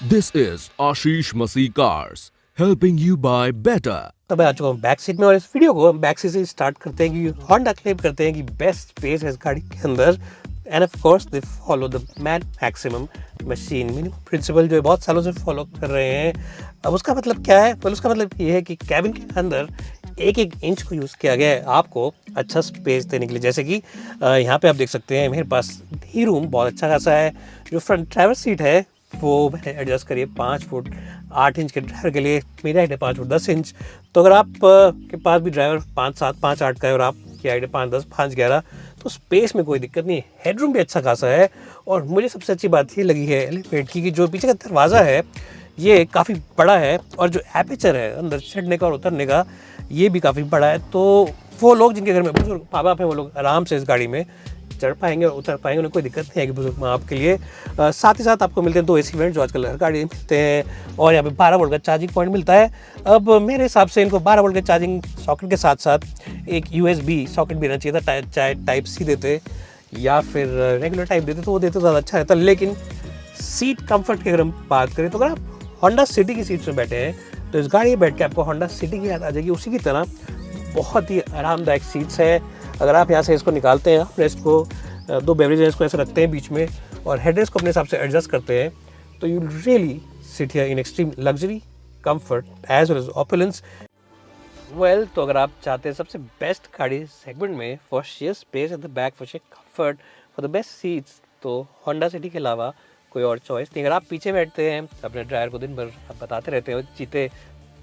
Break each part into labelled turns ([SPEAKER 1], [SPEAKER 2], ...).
[SPEAKER 1] This is Ashish Masih Cars, helping you buy better.
[SPEAKER 2] तो मैं आ चुका हूँ बैक सीट में और इस वीडियो को बैक सीट से स्टार्ट करते हैं कि होंडा क्लेम करते हैं कि बेस्ट स्पेस है इस गाड़ी के अंदर and of course they follow the man maximum machine minimum principle जो है बहुत सालों से फॉलो कर रहे हैं। अब उसका मतलब क्या है? well, उसका मतलब ये है कि कैबिन के अंदर एक एक इंच को यूज़ किया गया है आपको अच्छा स्पेस देने के लिए। जैसे कि यहाँ पे आप देख सकते हैं मेरे पास नी रूम बहुत अच्छा खासा है। जो फ्रंट ड्राइवर सीट है वो मैंने एडजस्ट करिए 5 फुट 8 इंच के ड्राइवर के लिए, मेरी हाइट है 5 फुट 10 इंच। तो अगर आप के पास भी ड्राइवर 5 7 5 8 का है और आपकी हाइट है 5 10 5 11 तो स्पेस में कोई दिक्कत नहीं है। हेडरूम भी अच्छा खासा है और मुझे सबसे अच्छी बात ये लगी है एलिवेट की कि जो पीछे का दरवाज़ा है ये काफ़ी बड़ा है और जो एपेचर है अंदर चढ़ने का और उतरने का ये भी काफ़ी बड़ा है। तो वो लोग जिनके घर में बुजुर्ग माँ बाप हैं वो लोग आराम से इस गाड़ी में चढ़ पाएंगे और उतर पाएंगे, उन्हें कोई दिक्कत नहीं है कि बुजुर्ग माँ बाप के लिए। साथ ही साथ आपको मिलते हैं 2 AC वेंट जो आजकल हर गाड़ी में मिलते हैं और यहाँ पे 12 वोल्ट का चार्जिंग पॉइंट मिलता है। अब मेरे हिसाब से इनको 12 वोल्ट के चार्जिंग सॉकेट के साथ साथ एक USB सॉकेट भी रहना चाहिए था, चाहे टाइप C देते या फिर रेगुलर टाइप देते तो वो देते ज़्यादा अच्छा रहता। लेकिन सीट कम्फर्ट की अगर हम बात करें तो अगर आप होंडा सिटी की सीट में बैठे हैं तो इस गाड़ी में बैठ के आपको होंडा सिटी की याद आ जाएगी। उसी की तरह बहुत ही आरामदायक सीट्स है। अगर आप यहाँ से इसको निकालते हैं रेस्ट को 2 बेवरेजेस को ऐसे रखते हैं बीच में और हेडरेस्ट को अपने हिसाब से एडजस्ट करते हैं तो you really sit here in extreme luxury comfort as well as opulence. Well तो अगर आप चाहते हैं सबसे बेस्ट गाड़ी सेगमेंट में for share space at the back, for share comfort, for the best seats तो होंडा सिटी के अलावा कोई और चॉइस नहीं। अगर आप पीछे बैठते हैं अपने ड्राइवर को दिन भर आप बताते रहते हो जीते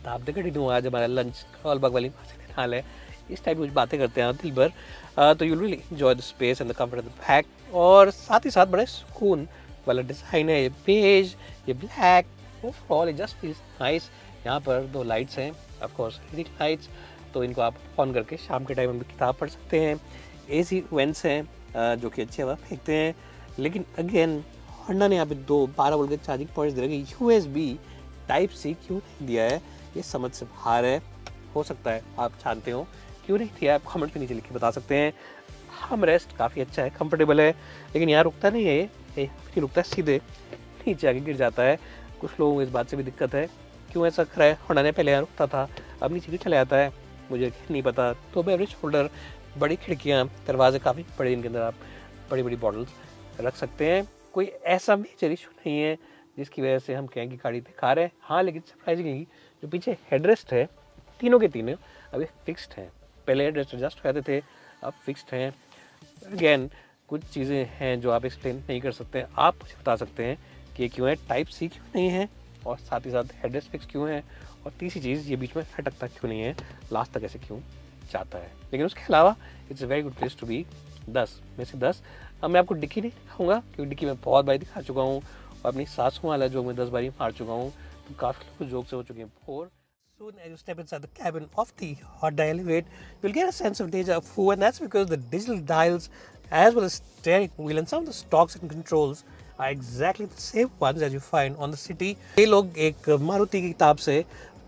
[SPEAKER 2] आप देखो नहीं दूँ आज हमारा लंच कॉल बग वाली हाल है, इस टाइप की कुछ बातें करते हैं दिल भर तो you really enjoy the space and the comfort of the back. और साथ ही साथ बड़े सुकून वाला डिज़ाइन है, ये बेज ये black overall it just feels nice. यहाँ पर 2 लाइट्स हैं ऑफ कोर्स रीडिंग लाइट्स, तो इनको आप ऑन करके शाम के टाइम में भी किताब पढ़ सकते हैं। AC वेंट्स हैं जो कि अच्छी हवा फेंकते हैं। लेकिन अगेन होंडा ने यहाँ पे 2 12 वोल्ट के चार्जिंग पॉइंट्स दे रखे, USB टाइप C क्यों नहीं दिया है ये समझ से बाहर है। हो सकता है आप जानते हो क्यों नहीं दिया, आप कमेंट के नीचे लिख के बता सकते हैं। हम रेस्ट काफ़ी अच्छा है, कंफर्टेबल है, लेकिन यहाँ रुकता नहीं है ये रुकता है सीधे नीचे आके गिर जाता है। कुछ लोगों को इस बात से भी दिक्कत है क्यों ऐसा कर रहा है। होंडा ने पहले यहाँ रुकता था अब नीचे क्यों चला जाता है मुझे नहीं पता। तो बेवरेज होल्डर, बड़ी खिड़कियाँ, दरवाजे काफ़ी बड़े, इनके अंदर आप बड़ी बड़ी बॉटल्स रख सकते हैं। कोई ऐसा मेजर इशू नहीं है जिसकी वजह से हम कहें कि गाड़ी बेकार है। हाँ लेकिन सरप्राइजिंगली जो पीछे हेडरेस्ट है तीनों के तीनों अभी फिक्स्ड हैं। पहले हेडरेस्ट एडजस्ट हो जाते थे अब फिक्स्ड हैं। अगेन कुछ चीज़ें हैं जो आप एक्सप्लेन नहीं कर सकते, आप मुझे बता सकते हैं कि क्यों है, टाइप C क्यों नहीं है और साथ ही साथ हेडरेस्ट फिक्स क्यों है और तीसरी चीज़ ये बीच में फटकता क्यों नहीं है, लास्ट तक ऐसे क्यों जाता है। लेकिन उसके अलावा it's a very good place to be. 10 में से 10। अब मैं आपको डिक्की नहीं दिखाऊंगा क्योंकि डिक्की में बहुत बारी दिखा चुका हूँ और अपनी सासू वाला जोक में 10 बारी मार चुका हूँ तो काफ़ी लोग जोक से हो चुके हैं bore. Soon as you step inside the cabin of the Honda Elevate, you'll get a sense of deja vu, and that's because the digital dials, as well as steering wheel and some of the stocks and controls, are exactly the same ones as you find on the City. ये लोग एक मारुति की किताब से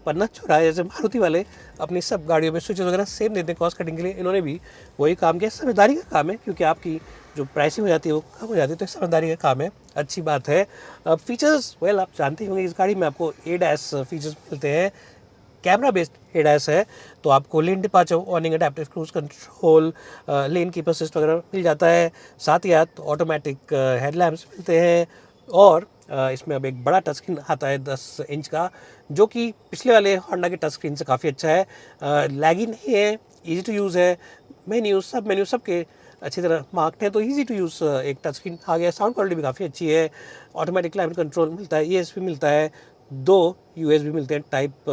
[SPEAKER 2] पन्ना चुरा है, जैसे मारुति वाले अपनी सब गाड़ियों में स्विचेस वगैरह सेम देते हैं कॉस्ट कटिंग के लिए, इन्होंने भी वही काम किया। समझदारी का काम है क्योंकि आपकी जो प्राइसिंग हो जाती है वो कम हो जाती है, तो समझदारी का काम है, अच्छी बात है। फीचर्स वेल आप जानते होंगे इस गाड़ी में आपको ADAS फीचर्स मिलते हैं। कैमरा बेस्ड ADAS है तो आपको lane departure warning, adaptive cruise control, lane keeper assist वगैरह मिल जाता है। साथ ही साथ ऑटोमेटिक हेडलैम्प्स मिलते हैं और इसमें अब एक बड़ा टच स्क्रीन आता है 10 इंच का जो कि पिछले वाले होंडा के टच स्क्रीन से काफ़ी अच्छा है। लैगी नहीं है, ईजी टू यूज़ है, मेन्यू सब के अच्छी तरह मार्क्ड है तो ईजी टू यूज़ एक टच स्क्रीन आ गया। साउंड क्वालिटी भी काफ़ी अच्छी है, ऑटोमेटिक क्लाइमेट कंट्रोल मिलता है, ESP मिलता है, 2 USB मिलते हैं टाइप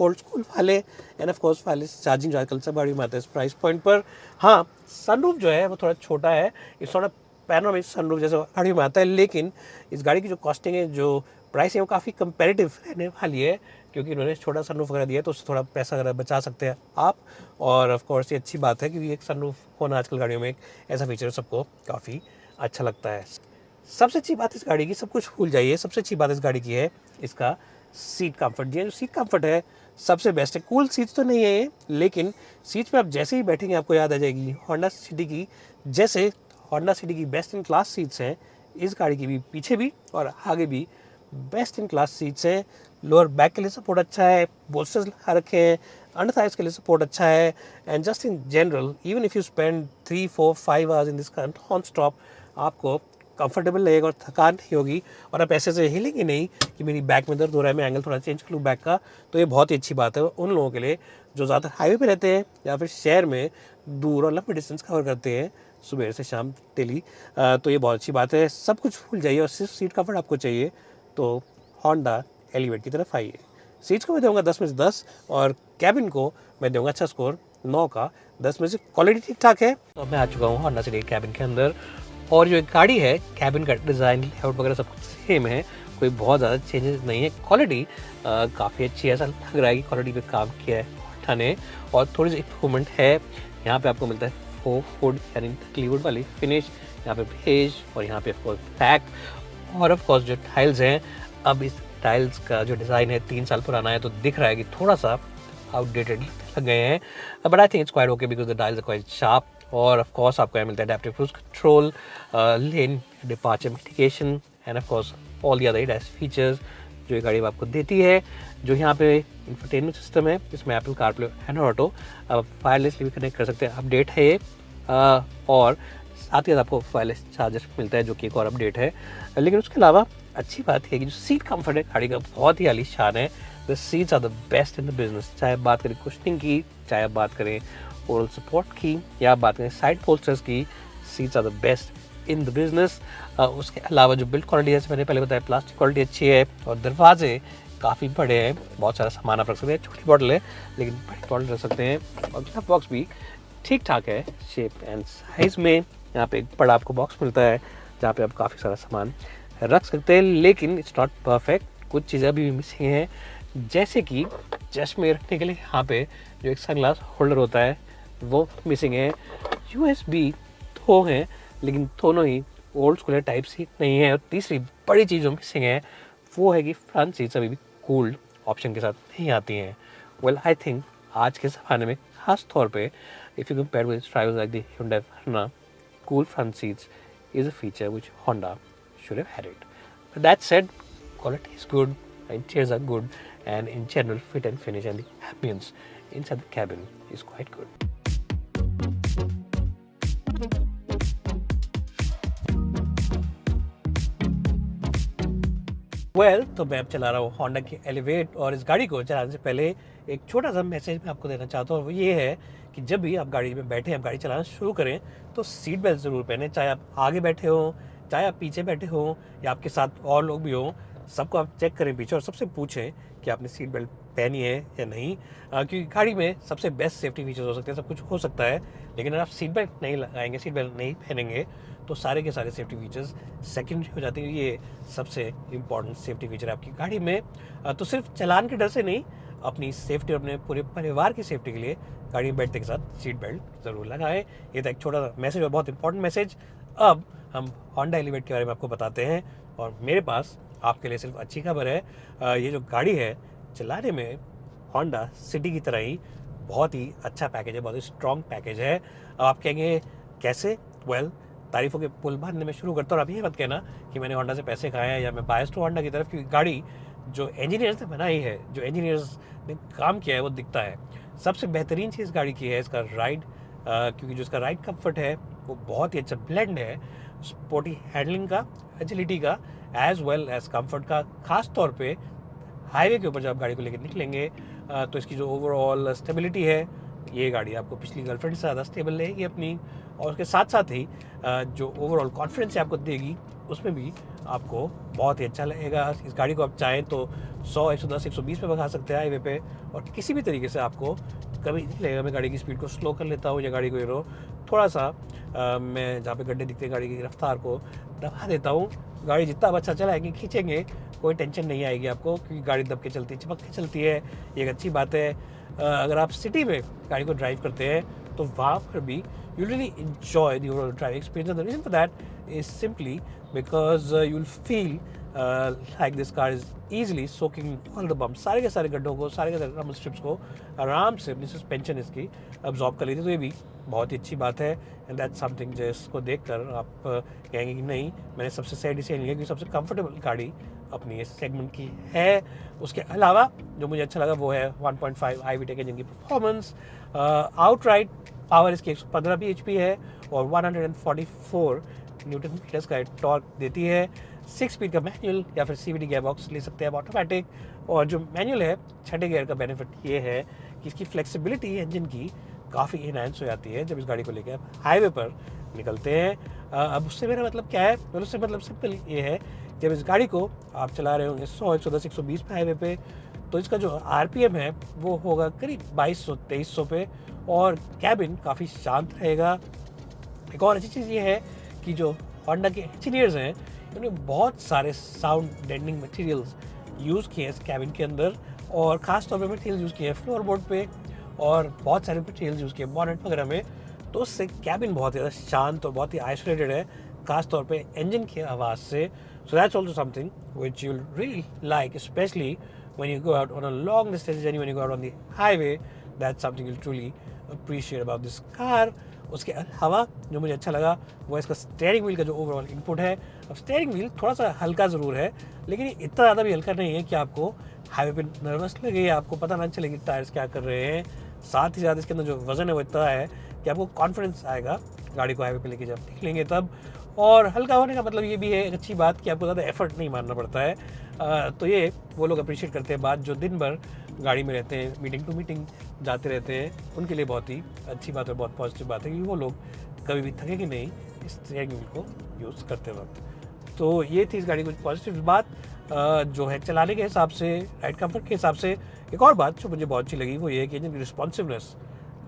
[SPEAKER 2] ओल्ड स्कूल वाले and of course wireless charging जो आजकल सब गाड़ी में आते हैं इस प्राइस पॉइंट पर। हाँ सनरूफ जो है वो थोड़ा छोटा है, इस थोड़ा पैनोरामिक सनरूफ जैसे गाड़ी में आता है, लेकिन इस गाड़ी की जो कॉस्टिंग है जो प्राइस है वो काफ़ी कंपेरेटिव रहने वाली है क्योंकि इन्होंने छोटा सनरूफ वगैरह दिया है तो उससे थोड़ा पैसा वगैरह बचा सकते हैं आप। और ऑफ कोर्स ये अच्छी बात है क्योंकि एक सनरूफ होना आजकल गाड़ियों में एक ऐसा फीचर सबको काफ़ी अच्छा लगता है। सबसे अच्छी बात इस गाड़ी की, सब कुछ भूल जाइए, सबसे अच्छी बात इस गाड़ी की है इसका सीट कंफर्ट। ये जो सीट कंफर्ट है सबसे बेस्ट है। कूल सीट्स तो नहीं है ये, लेकिन सीट्स पे आप जैसे ही बैठेंगे आपको याद आ जाएगी होंडा सिटी की। जैसे होंडा सिटी की बेस्ट इन क्लास सीट्स हैं इस गाड़ी की भी पीछे भी और आगे भी बेस्ट इन क्लास सीट्स हैं। लोअर बैक के लिए सपोर्ट अच्छा है, बोल्स्टर्स लगा रखे हैं, अंडर थाइज के लिए सपोर्ट अच्छा है, and just in general even if you spend 3, 4, 5 hours in this car non stop, आपको कंफर्टेबल लगेगा और थकान नहीं होगी, और आप ऐसे से हिलेंगे नहीं कि मेरी बैक में दर्द हो रहा है, मैं एंगल थोड़ा चेंज कर लूँ बैक का। तो ये बहुत ही अच्छी बात है उन लोगों के लिए जो ज़्यादा हाईवे पे रहते हैं या फिर शहर में दूर और लंबी डिस्टेंस कवर करते हैं सुबह से शाम डेली। तो ये बहुत अच्छी बात है। सब कुछ भूल जाइए और सिर्फ सीट कम्फर्ट आपको चाहिए तो होंडा एलिवेट की तरफ आइए। सीट्स को मैं दूंगा 10 में से 10 और कैबिन को मैं दूंगा अच्छा स्कोर 9 का 10 में से। क्वालिटी ठीक ठाक है। तो मैं आ चुका हूँ होंडा सिटी कैबिन के अंदर, और जो एक गाड़ी है कैबिन का डिज़ाइन लेआउट वगैरह सब कुछ सेम है, कोई बहुत ज़्यादा चेंजेस नहीं है। क्वालिटी काफ़ी अच्छी है, ऐसा लग रहा है कि क्वालिटी पे काम किया है होंडा ने, और थोड़ी सी इम्प्रूवमेंट है। यहाँ पे आपको मिलता है वुड यानी क्लीवुड वाली फिनिश, यहाँ पे बेज और यहाँ पे ऑफकोर्स ब्लैक, और ऑफकोर्स जो टाइल्स हैं, अब इस टाइल्स का जो डिज़ाइन है 3 साल पुराना है तो दिख रहा है कि थोड़ा सा आउटडेटेड लग गए हैं, but I think it's quite okay because the tiles are quite sharp. और ऑफ कोर्स आपको यहाँ मिलता है adaptive cruise control, lane departure mitigation and of course all the other advance features जो ये गाड़ी आपको देती है। जो यहाँ पे इंफोटेनमेंट सिस्टम है जिसमें एप्पल कारप्ले एंड ऑटो आप वायरलेसली भी कनेक्ट कर सकते हैं, अपडेट है ये। और साथ ही साथ आपको वायरलेस चार्जर मिलता है जो कि एक और अपडेट है। लेकिन उसके अलावा अच्छी बात है कि जो सीट कंफर्ट है गाड़ी का बहुत ही आलीशान है। The seats are the best in the business, चाहे बात करें कुशनिंग की, चाहे आप बात करें ओरल सपोर्ट की, या बात करें साइड पोस्टर्स की, seats are the best in the business. उसके अलावा जो बिल्ड क्वालिटी है जैसे मैंने पहले बताया, प्लास्टिक क्वालिटी अच्छी है और दरवाजे काफ़ी बड़े हैं, बहुत सारा सामान आप रख सकते हैं। छोटी बॉटल है लेकिन बड़ी बॉटल रख सकते हैं, और ग्लव बॉक्स भी ठीक ठाक है शेप एंड साइज में। यहाँ पे एक बड़ा आपको बॉक्स मिलता है जहाँ पे आप काफ़ी सारा सामान रख सकते हैं, लेकिन इट्स नॉट परफेक्ट, कुछ चीज़ें अभी भी मिसिंग हैं, जैसे कि चश्मे रखने के लिए यहाँ पे जो एक सनग्लास होल्डर होता है वो मिसिंग है। USB 2 हैं लेकिन दोनों ही ओल्ड स्कूल टाइप सी नहीं है। और तीसरी बड़ी चीज़ जो मिसिंग है वो है कि फ्रंट सीट्स अभी भी कूल्ड ऑप्शन के साथ नहीं आती हैं। वेल आई थिंक आज के ज़माने में खास तौर पे if you compare with drivers like the Hyundai Verna, cool front seats is a feature which Honda should have had it. But that said, quality is good, interiors are good, and in general fit and finish and the ambience inside the cabin is quite good. तो मैं अब चला रहा हूँ Honda की elevate, और इस गाड़ी को चलाने से पहले एक छोटा सा मैसेज मैं आपको देना चाहता हूँ। वो ये है कि जब भी आप गाड़ी में बैठे, आप गाड़ी चलाना शुरू करें तो सीट बेल्ट ज़रूर पहने, चाहे आप आगे बैठे हो, चाहे आप पीछे बैठे हो, या आपके साथ और लोग भी हों, सबको आप चेक करें पीछे और सबसे पूछें कि आपने सीट बेल्ट पहनी है या नहीं। क्योंकि गाड़ी में सबसे बेस्ट सेफ्टी फीचर्स हो सकते हैं, सब कुछ हो सकता है, लेकिन अगर आप सीट बेल्ट नहीं लगाएंगे, सीट बेल्ट नहीं पहनेंगे तो सारे के सारे सेफ्टी फीचर्स सेकेंडरी हो जाते हैं। ये सबसे इम्पॉर्टेंट सेफ्टी फीचर है आपकी गाड़ी में। तो सिर्फ चलान के डर से नहीं, अपनी सेफ्टी और अपने पूरे परिवार की सेफ्टी के लिए गाड़ी में बैठने के साथ सीट बेल्ट ज़रूर लगाएं। ये था एक छोटा सा मैसेज और बहुत इंपॉर्टेंट मैसेज। अब हम होंडा एलिवेट के बारे में आपको बताते हैं, और मेरे पास आपके लिए सिर्फ अच्छी खबर है। ये जो गाड़ी है चलाने में होंडा सिटी की तरह ही बहुत ही अच्छा पैकेज है, बहुत ही स्ट्रॉन्ग पैकेज है। अब आप कहेंगे कैसे? वेल, तारीफों के पुल बांधने में शुरू करता हूँ। अब ये मत कहना कि मैंने होंडा से पैसे खाए हैं या मैं बायस्ड हूँ होंडा की तरफ, क्योंकि गाड़ी जो इंजीनियर्स ने बनाई है, जो इंजीनियर्स ने काम किया है वो दिखता है। सबसे बेहतरीन चीज़ गाड़ी की है इसका राइड, क्योंकि जो इसका राइड कंफर्ट है वो बहुत ही अच्छा ब्लेंड है स्पोर्टी हैंडलिंग का, एजिलिटी का, एज वेल एज कंफर्ट का। खास तौर पे हाईवे के ऊपर जब आप गाड़ी को लेकर निकलेंगे तो इसकी जो ओवरऑल स्टेबिलिटी है, ये गाड़ी आपको पिछली गर्लफ्रेंड से ज़्यादा स्टेबल रहेगी अपनी, और उसके साथ साथ ही जो ओवरऑल कॉन्फिडेंस आपको देगी उसमें भी आपको बहुत ही अच्छा लगेगा। इस गाड़ी को आप चाहें तो 100, 110, 120 पे भगा सकते हैं हाईवे पे, और किसी भी तरीके से आपको कभी नहीं लगेगा मैं गाड़ी की स्पीड को स्लो कर लेता हूँ या गाड़ी को थोड़ा सा मैं जहाँ पे गड्ढे दिखते हैं गाड़ी की रफ्तार को दबा देता हूँ। गाड़ी जितना अच्छा चलाएंगे, खींचेंगे, कोई टेंशन नहीं आएगी आपको, क्योंकि गाड़ी दब के चलती है, चिपक के चलती है। ये एक अच्छी बात है। अगर आप सिटी में गाड़ी को ड्राइव करते हैं तो वहाँ पर भी you really enjoy the overall driving experience, and the reason for that is simply because you'll feel like this car is easily soaking all the bumps, सारे के सारे गड्ढों को, सारे के सारे रम्बल स्ट्रिप्स को आराम से अपनी सस्पेंशन इसकी अब्जॉर्ब कर लेती है। तो ये भी बहुत ही अच्छी बात है, एंड दैट्स समथिंग जिसको देखकर आप कहेंगे कि नहीं, मैंने सबसे सही डिसीजन लिया, क्योंकि सबसे कंफर्टेबल गाड़ी अपनी इस सेगमेंट की है। उसके अलावा जो मुझे अच्छा लगा वो है 1.5 हाई वीटेक इंजन की परफॉर्मेंस। आउटराइट पावर इसकी 115 bhp है और 144 न्यूटन मीटर्स का टॉर्क देती है। 6 स्पीड का मैनुअल या फिर CVT गियर बॉक्स ले सकते हैं ऑटोमेटिक। और जो मैनुअल है छठे गियर का बेनिफिट ये है कि इसकी फ्लेक्सिबिलिटी इंजन की काफ़ी इनहेंस हो जाती है जब इस गाड़ी को लेकर आप हाईवे पर निकलते हैं। अब उससे मेरा मतलब क्या है? तो उससे मतलब सिंपल ये है, जब इस गाड़ी को आप चला रहे होंगे 100, 110, 120 पे हाईवे पे, तो इसका जो RPM है वो होगा करीब 2200-2300 पे और कैबिन काफ़ी शांत रहेगा। एक और अच्छी चीज़ ये है कि जो होंडा के इंजीनियर्स हैं उन्होंने बहुत सारे साउंड डेंडिंग मटेरियल्स यूज़ किए हैं इस कैबिन के अंदर, और ख़ास तौर पे मटेरियल यूज़ किए हैं फ्लोर बोर्ड पे और बहुत सारे मटेरियल यूज़ किए हैं बॉनेट वगैरह में। तो उससे कैबिन बहुत ज़्यादा शांत और बहुत ही आइसोलेटेड है, खास तौर पे इंजन की आवाज़ से। So that's also something which you will really like, specially when you go out on a long distance journey, when you go out on the highway, that's something you'll truly appreciate about this car. उसके अलावा जो मुझे अच्छा लगा वो इसका steering wheel का जो ओवरऑल इनपुट है। अब स्टीयरिंग व्हील थोड़ा सा हल्का ज़रूर है, लेकिन ये इतना ज़्यादा भी हल्का नहीं है कि आपको हाईवे पे नर्वस लगे या आपको पता ना चले कि टायर्स क्या कर रहे हैं। साथ ही साथ इसके अंदर जो वज़न है वो इतना है कि आपको कॉन्फिडेंस आएगा गाड़ी को हाईवे पे लेके जब निकलेंगे तब। और हल्का होने का मतलब ये भी है, एक अच्छी बात, कि आपको ज़्यादा एफर्ट नहीं मारना पड़ता है। तो ये वो लोग अप्रिशिएट करते हैं बात जो दिन भर गाड़ी में रहते हैं, मीटिंग टू मीटिंग जाते रहते हैं, उनके लिए बहुत ही अच्छी बात है, बहुत पॉजिटिव बात है कि वो लोग कभी भी थकेंगे नहीं इस स्टीयरिंग व्हील को यूज़ करते वक्त। तो ये थी इस गाड़ी की पॉजिटिव बात जो है चलाने के हिसाब से, राइड कंफर्ट के हिसाब से। एक और बात जो मुझे बहुत अच्छी लगी वो ये है कि इंजन की रिस्पॉन्सिवनेस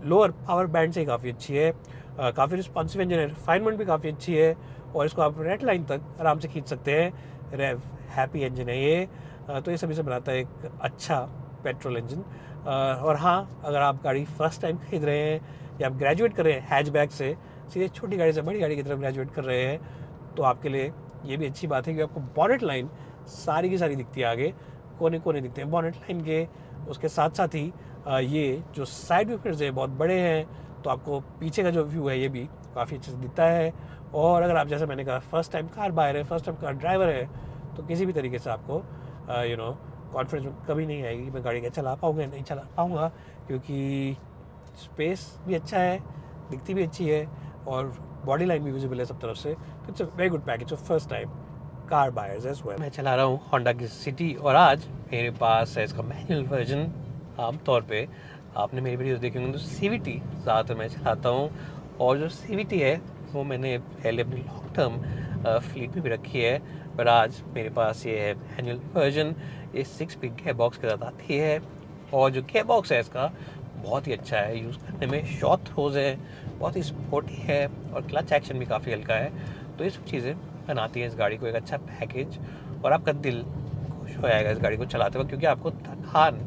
[SPEAKER 2] लोअर पावर बैंड से काफ़ी अच्छी है, काफ़ी रिस्पॉन्सिव इंजन है, रिफाइनमेंट भी काफ़ी अच्छी है और इसको आप रेड लाइन तक आराम से खींच सकते हैं। रेव हैप्पी इंजन है ये। तो ये सभी से बनाता है एक अच्छा पेट्रोल इंजन। और हाँ, अगर आप गाड़ी फर्स्ट टाइम खरीद रहे हैं या आप ग्रेजुएट कर रहे हैं हैचबैक से सीधे छोटी गाड़ी से बड़ी गाड़ी की तरफ ग्रेजुएट कर रहे हैं, तो आपके लिए ये भी अच्छी बात है कि आपको बॉनेट लाइन सारी की सारी दिखती है, आगे कोने कोने दिखते हैं बॉनेट लाइन के। उसके साथ साथ ही ये जो साइड व्यूफर्स है बहुत बड़े हैं, तो आपको पीछे का जो व्यू है ये भी काफ़ी अच्छे से दिखता है। और अगर आप, जैसे मैंने कहा, फर्स्ट टाइम कार बायर है, फर्स्ट टाइम कार ड्राइवर है, तो किसी भी तरीके से आपको कॉन्फिडेंस कभी नहीं आएगी कि मैं गाड़ी चला पाऊँगा नहीं चला पाऊँगा, क्योंकि स्पेस भी अच्छा है, दिखती भी अच्छी है और बॉडी लाइन भी विजिबल है सब तरफ से। तो it's a very good package of first time car buyers as well. मैं चला रहा हूँ होंडा की सिटी और आज मेरे पास है इसका मैनुअल वर्जन। आमतौर पे आपने मेरी वीडियोस देखी होंगी तो CVT ज़्यादातर मैं चलाता हूँ, और जो CVT है वो मैंने पहले अपनी लॉन्ग टर्म फ्लीट में भी रखी है, पर आज मेरे पास ये है मैनुअल वर्जन। ये 6 स्पीड गियर बॉक्स के साथ आती है और जो गियर बॉक्स है इसका बहुत ही अच्छा है यूज़ करने में, शॉर्ट थ्रोज है, बहुत ही स्पोर्टी है और क्लच एक्शन भी काफ़ी हल्का है। तो ये सब चीज़ें बनाती है इस गाड़ी को एक अच्छा पैकेज, और आपका दिल खुश हो जाएगा इस गाड़ी को चलाते वक्त, क्योंकि आपको थकान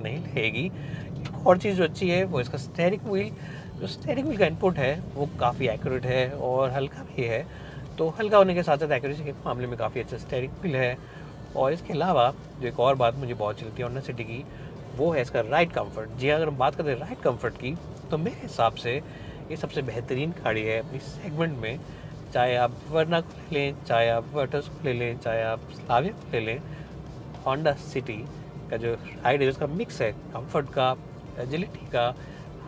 [SPEAKER 2] नहीं लगेगी। एक और चीज़ जो अच्छी है वो इसका स्टीयरिंग व्हील। जो स्टीयरिंग व्हील का इनपुट है वो काफ़ी एक्यूरेट है और हल्का भी है, तो हल्का होने के साथ साथ एक्यूरेसी के मामले में काफ़ी अच्छा स्टीयरिंग व्हील है। और इसके अलावा जो एक और बात मुझे बहुत चलती है होंडा सिटी की, वो है इसका राइड कंफर्ट। जी, अगर हम बात करें राइड कंफर्ट की, तो मेरे हिसाब से ये सबसे बेहतरीन गाड़ी है अपनी सेगमेंट में। चाहे आप वर्ना को ले लें, चाहे आप वर्टस को ले लें, चाहे आप स्लाविया को ले लें, होंडा सिटी का जो राइड है उसका मिक्स है कंफर्ट का, एजिलिटी का,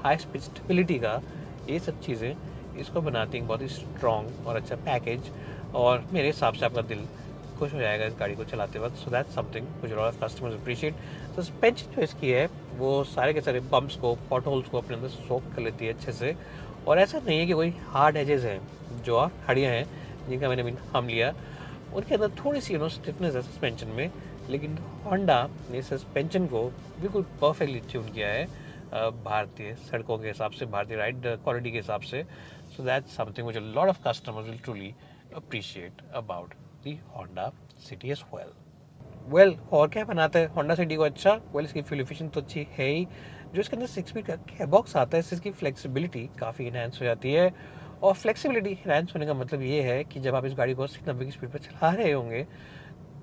[SPEAKER 2] हाई स्पीड स्टेबिलिटी का, ये सब चीज़ें इसको बनाती हैं बहुत ही स्ट्रॉन्ग और अच्छा पैकेज। और मेरे हिसाब से आपका दिल खुश हो जाएगा इस गाड़ी को चलाते वक्त। सो that's something which lot of customers appreciate. Suspension जो इसकी है वो सारे के सारे बम्प्स को, पॉट होल्स को अपने अंदर सोक कर लेती है अच्छे से, और ऐसा नहीं है कि कोई हार्ड एजेस हैं। जो और गाड़ियाँ हैं जिनका मैंने भी नाम लिया उनके अंदर थोड़ी सी स्टिफनेस है सस्पेंशन में, लेकिन होंडा ने सस्पेंशन को बिल्कुल परफेक्टली ट्यून किया है भारतीय सड़कों के हिसाब से, भारतीय राइड क्वालिटी के हिसाब से। So that's something which a lot of customers will truly appreciate about the Honda City as well. और क्या बनाता है होंडा सिटी को अच्छा? इसकी फ्यूल एफिशिएंसी तो अच्छी है ही। जो इसके अंदर 6 स्पीड का गियर बॉक्स आता है इससे इसकी फ्लेक्सिबिलिटी काफ़ी इनहेंस हो जाती है, और फ्लेक्सिबिलिटी इनहेंस होने का मतलब ये है कि जब आप इस गाड़ी को 80-90 की स्पीड पर चला रहे होंगे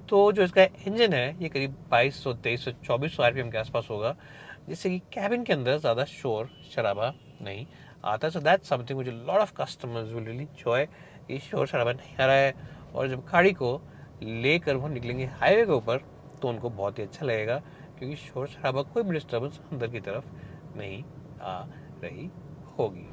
[SPEAKER 2] तो जो इसका इंजन है ये करीब 2200, 2300, 2400 RPM के आसपास होगा, जिससे कि कैबिन के अंदर ज़्यादा शोर शराबा नहीं आता। सो that's something which a lot of customers will really enjoy. ये शोर शराबा नहीं आ रहा है, और जब गाड़ी को लेकर वो निकलेंगे हाईवे के ऊपर तो उनको बहुत ही अच्छा लगेगा, क्योंकि शोर शराबा, कोई भी डिस्टर्बेंस अंदर की तरफ नहीं आ रही होगी।